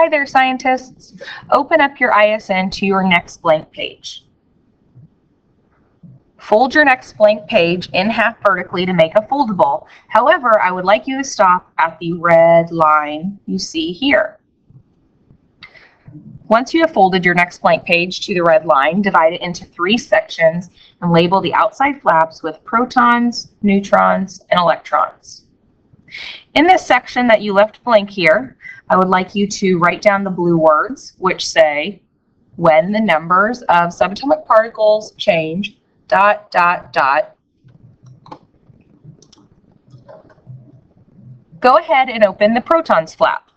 Hi there, scientists. Open up your ISN to your next blank page. Fold your next blank page in half vertically to make a foldable. However, I would like you to stop at the red line you see here. Once you have folded your next blank page to the red line, divide it into 3 sections and label the outside flaps with protons, neutrons, and electrons. In this section that you left blank here, I would like you to write down the blue words, which say, when the numbers of subatomic particles change, ... Go ahead and open the protons flap.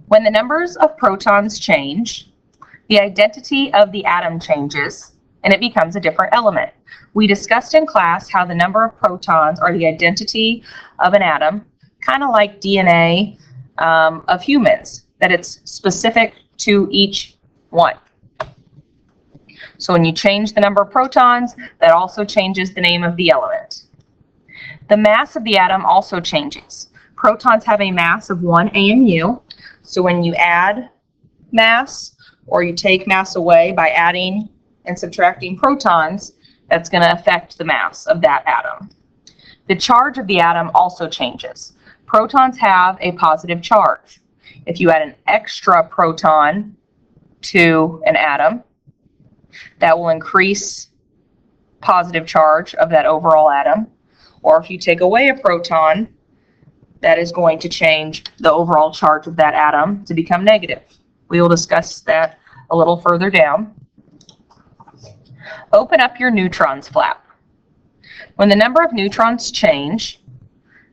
When the numbers of protons change, the identity of the atom changes, and it becomes a different element. We discussed in class how the number of protons are the identity of an atom, kind of like DNA of humans, that it's specific to each one. So when you change the number of protons, that also changes the name of the element. The mass of the atom also changes. Protons have a mass of 1 AMU, so when you add mass or you take mass away by adding and subtracting protons, that's going to affect the mass of that atom. The charge of the atom also changes. Protons have a positive charge. If you add an extra proton to an atom, that will increase positive charge of that overall atom. Or if you take away a proton, that is going to change the overall charge of that atom to become negative. We will discuss that a little further down. Open up your neutrons flap. When the number of neutrons change,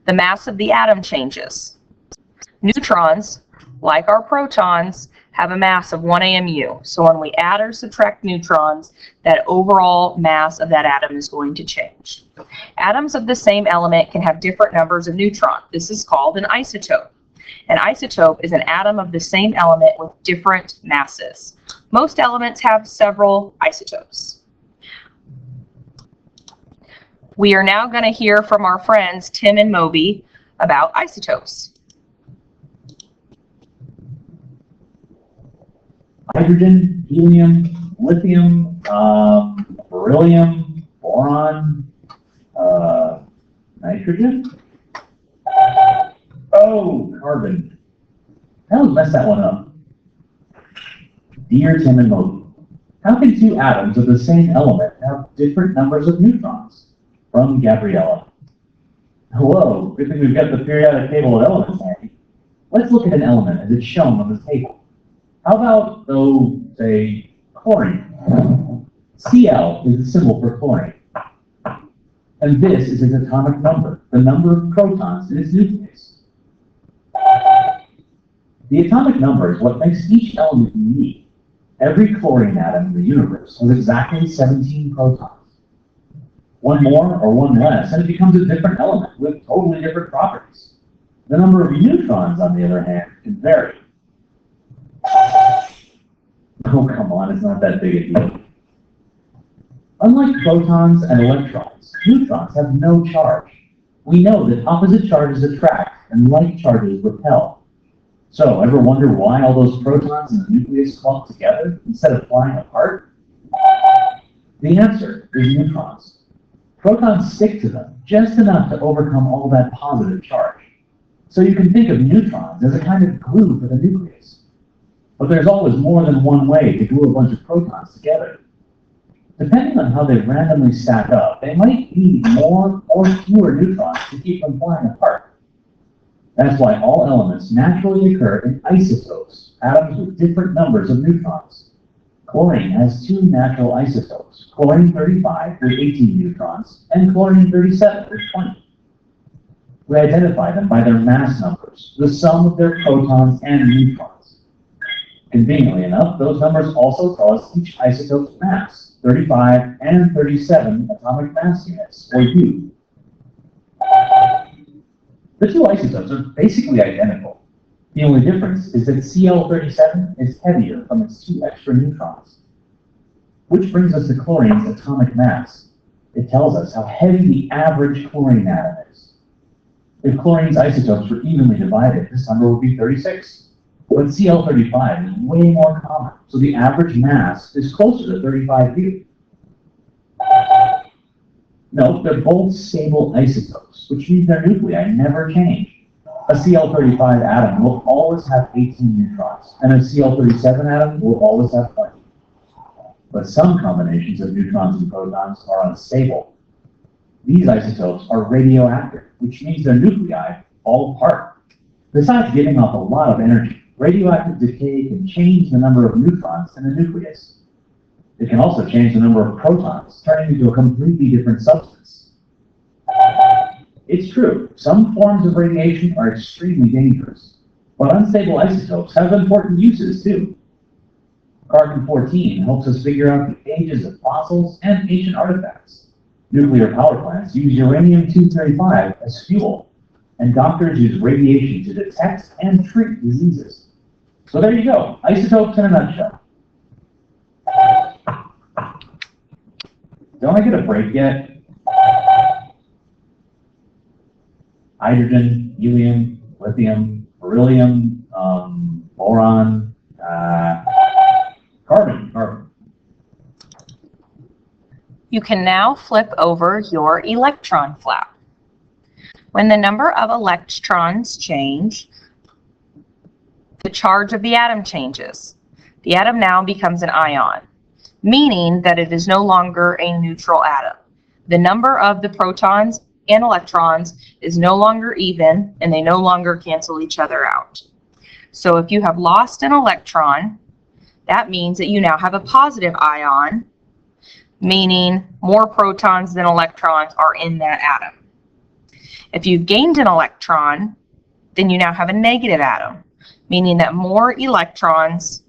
the mass of the atom changes. Neutrons, like our protons, have a mass of 1 AMU. So when we add or subtract neutrons, that overall mass of that atom is going to change. Atoms of the same element can have different numbers of neutrons. This is called an isotope. An isotope is an atom of the same element with different masses. Most elements have several isotopes. We are now going to hear from our friends Tim and Moby about isotopes. Hydrogen, helium, lithium, beryllium, boron, nitrogen. Oh, carbon. I would mess that one up. Dear Tim and Moby, how can 2 atoms of the same element have different numbers of neutrons? From Gabriella. Hello, good thing we've got the periodic table of elements handy. Let's look at an element as it's shown on this table. How about, though, say, chlorine? Cl is the symbol for chlorine. And this is its atomic number, the number of protons in its nucleus. The atomic number is what makes each element unique. Every chlorine atom in the universe has exactly 17 protons. One more or one less, and it becomes a different element with totally different properties. The number of neutrons, on the other hand, can vary. Oh, come on, it's not that big a deal. Unlike protons and electrons, neutrons have no charge. We know that opposite charges attract and like charges repel. So, ever wonder why all those protons in the nucleus clump together instead of flying apart? The answer is neutrons. Protons stick to them just enough to overcome all that positive charge. So you can think of neutrons as a kind of glue for the nucleus. But there's always more than one way to glue a bunch of protons together. Depending on how they randomly stack up, they might need more or fewer neutrons to keep them flying apart. That's why all elements naturally occur in isotopes, atoms with different numbers of neutrons. Chlorine has 2 natural isotopes, chlorine-35 with 18 neutrons, and chlorine-37 with 20. We identify them by their mass numbers, the sum of their protons and neutrons. Conveniently enough, those numbers also tell us each isotope's mass, 35 and 37 atomic mass units, or U. The 2 isotopes are basically identical. The only difference is that Cl37 is heavier from its 2 extra neutrons. Which brings us to chlorine's atomic mass. It tells us how heavy the average chlorine atom is. If chlorine's isotopes were evenly divided, this number would be 36. But Cl35 is way more common, so the average mass is closer to 35 cubic. Note, they're both stable isotopes, which means their nuclei never change. A Cl35 atom will always have 18 neutrons, and a Cl37 atom will always have 20. But some combinations of neutrons and protons are unstable. These isotopes are radioactive, which means their nuclei fall apart. Besides giving off a lot of energy, radioactive decay can change the number of neutrons in a nucleus. It can also change the number of protons, turning into a completely different substance. It's true, some forms of radiation are extremely dangerous, but unstable isotopes have important uses too. Carbon-14 helps us figure out the ages of fossils and ancient artifacts. Nuclear power plants use uranium-235 as fuel, and doctors use radiation to detect and treat diseases. So there you go, isotopes in a nutshell. Don't I get a break yet? Hydrogen, helium, lithium, beryllium, boron, carbon. You can now flip over your electron flap. When the number of electrons change, the charge of the atom changes. The atom now becomes an ion, meaning that it is no longer a neutral atom. The number of the protons and electrons is no longer even, and they no longer cancel each other out. So if you have lost an electron, that means that you now have a positive ion, meaning more protons than electrons are in that atom. If you've gained an electron, then you now have a negative atom, meaning that more electrons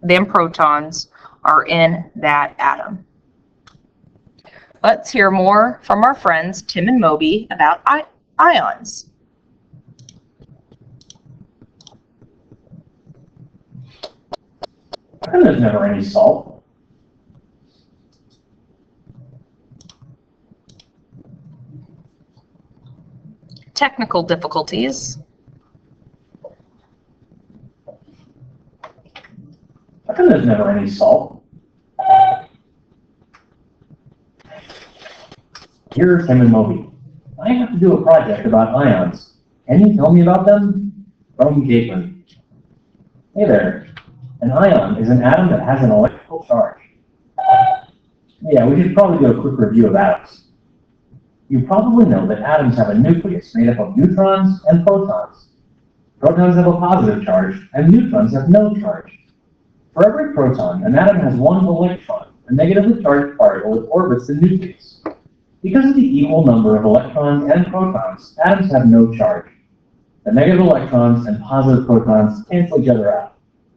than protons are in that atom. Let's hear more from our friends Tim and Moby about ions. And there's never any salt. Technical difficulties. And there's never any salt. Here's Tim and Moby. I have to do a project about ions. Can you tell me about them? From Gateway. Hey there. An ion is an atom that has an electrical charge. Yeah, we should probably do a quick review of atoms. You probably know that atoms have a nucleus made up of neutrons and protons. Protons have a positive charge, and neutrons have no charge. For every proton, an atom has one electron, a negatively charged particle that orbits the nucleus. Because of the equal number of electrons and protons, atoms have no charge. The negative electrons and positive protons cancel each other out.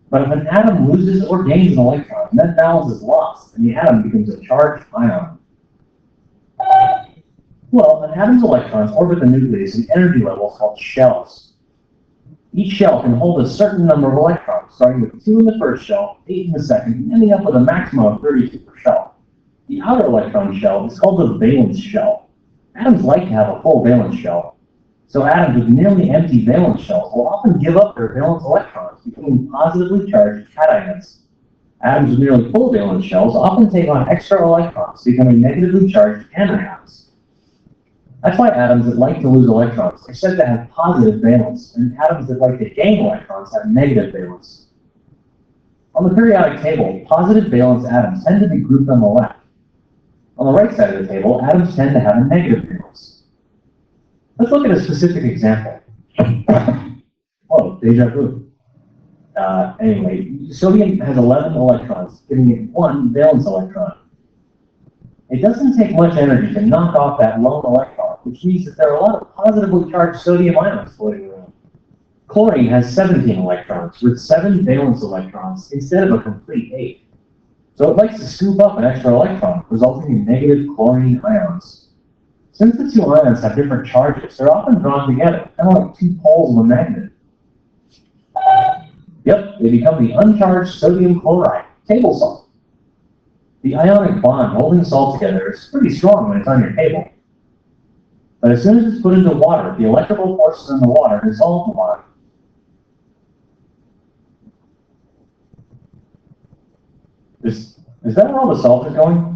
But if an atom loses or gains an electron, that balance is lost, and the atom becomes a charged ion. Well, an atom's electrons orbit the nucleus in energy levels called shells. Each shell can hold a certain number of electrons, starting with 2 in the first shell, 8 in the second, and ending up with a maximum of 32 per shell. The outer electron shell is called the valence shell. Atoms like to have a full valence shell. So atoms with nearly empty valence shells will often give up their valence electrons between positively charged cations. Atoms with nearly full valence shells often take on extra electrons, becoming negatively charged anions. That's why atoms that like to lose electrons are said to have positive valence, and atoms that like to gain electrons have negative valence. On the periodic table, positive valence atoms tend to be grouped on the left. On the right side of the table, atoms tend to have a negative valence. Let's look at a specific example. Oh, deja vu. Anyway, sodium has 11 electrons, giving it 1 valence electron. It doesn't take much energy to knock off that lone electron, which means that there are a lot of positively charged sodium ions floating around. Chlorine has 17 electrons, with 7 valence electrons instead of a complete 8. So it likes to scoop up an extra electron, resulting in negative chlorine ions. Since the two ions have different charges, they're often drawn together, kind of like two poles of a magnet. Yep, they become the uncharged sodium chloride, table salt. The ionic bond holding salt together is pretty strong when it's on your table. But as soon as it's put into water, the electrical forces in the water dissolve the bond. Is that where all the salt is going?